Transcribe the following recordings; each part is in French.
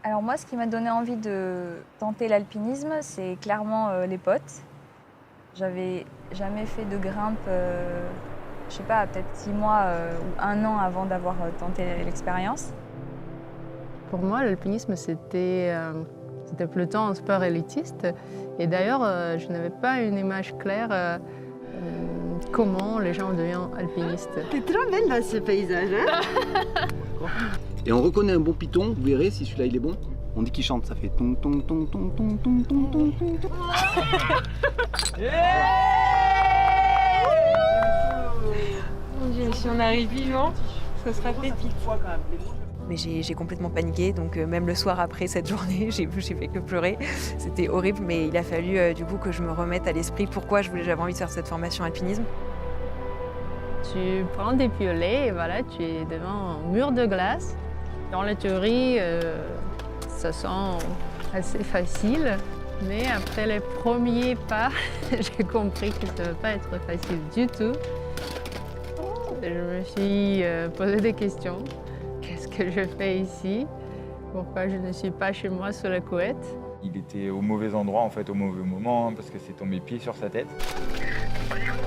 Alors moi, ce qui m'a donné envie de tenter l'alpinisme, c'est clairement les potes. J'avais jamais fait de grimpe, je sais pas, peut-être 6 mois ou 1 an avant d'avoir tenté l'expérience. Pour moi, l'alpinisme, c'était plutôt un sport élitiste. Et d'ailleurs, je n'avais pas une image claire comment les gens deviennent alpinistes. T'es trop belle dans ce paysage, hein? Et on reconnaît un bon python, vous verrez si celui-là il est bon. On dit qu'il chante, ça fait ton ton ton ton ton ton ton ton ton. Mon Dieu, si on arrive vivant, ça sera pépite. Mais j'ai complètement paniqué, donc même le soir après cette journée, j'ai fait que pleurer. C'était horrible, mais il a fallu du coup que je me remette à l'esprit pourquoi j'avais envie de faire cette formation alpinisme. Tu prends des piolets et voilà, tu es devant un mur de glace. Dans la théorie, ça sent assez facile, mais après les premiers pas, j'ai compris que ça ne va pas être facile du tout. Je me suis posé des questions. Qu'est-ce que je fais ici? Pourquoi je ne suis pas chez moi sous la couette? Il était au mauvais endroit, en fait, au mauvais moment, hein, parce que c'est tombé pile sur sa tête.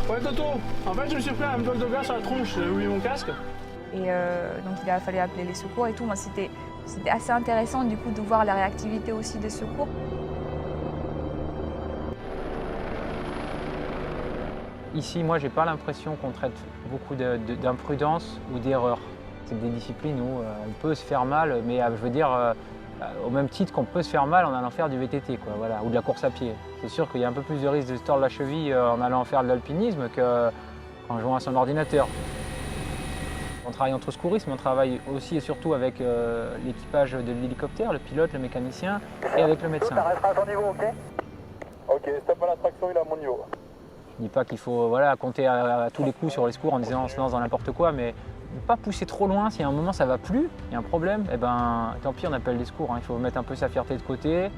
Ouais, Toto, en fait, je me suis pris un bloc de glace sur la tronche, j'ai oublié mon casque. Et donc il a fallu appeler les secours et tout. Moi, c'était assez intéressant du coup de voir la réactivité aussi des secours. Ici, moi, j'ai pas l'impression qu'on traite beaucoup d'imprudence ou d'erreur. C'est des disciplines où on peut se faire mal, mais je veux dire, au même titre qu'on peut se faire mal en allant faire du VTT, quoi, voilà, ou de la course à pied. C'est sûr qu'il y a un peu plus de risque de se tordre la cheville en allant faire de l'alpinisme qu'en jouant à son ordinateur. On travaille entre secouristes, mais on travaille aussi et surtout avec l'équipage de l'hélicoptère, le pilote, le mécanicien et avec le médecin. T'arrêteras à ton niveau, ok? Ok, stop à l'attraction, il est à mon niveau. Je ne dis pas qu'il faut compter à tous les coups sur les secours en disant on se lance dans n'importe quoi, mais ne pas pousser trop loin. Si à un moment ça ne va plus, il y a un problème, eh ben, tant pis, on appelle les secours. Il faut mettre un peu sa fierté de côté.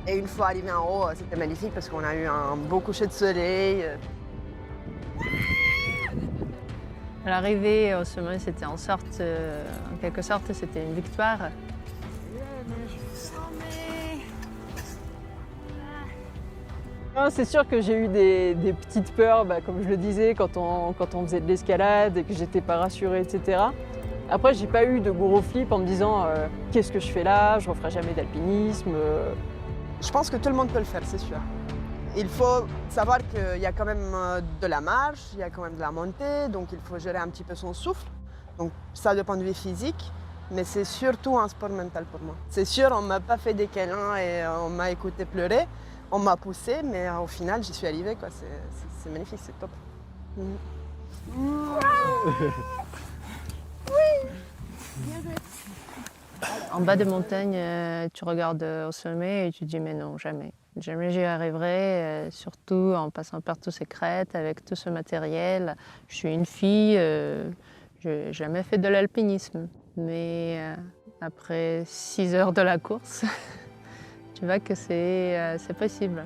Et une fois arrivé en haut, c'était magnifique parce qu'on a eu un beau coucher de soleil. À l'arrivée au sommet, c'était en quelque sorte, c'était une victoire. C'est sûr que j'ai eu des petites peurs, comme je le disais, quand on faisait de l'escalade et que j'étais pas rassurée, etc. Après, j'ai pas eu de gros flip en me disant qu'est-ce que je fais là, je referai jamais d'alpinisme. Je pense que tout le monde peut le faire, c'est sûr. Il faut savoir qu'il y a quand même de la marche, il y a quand même de la montée, donc il faut gérer un petit peu son souffle. Donc ça, de point de vue physique, mais c'est surtout un sport mental pour moi. C'est sûr, on m'a pas fait des câlins et on m'a écouté pleurer. On m'a poussé, mais au final, j'y suis arrivée, quoi. C'est magnifique, c'est top. En bas de montagne, tu regardes au sommet et tu te dis mais non, jamais. Jamais j'y arriverai, surtout en passant par tous ces crêtes, avec tout ce matériel. Je suis une fille, je n'ai jamais fait de l'alpinisme. Mais après 6 heures de la course, tu vois que c'est possible.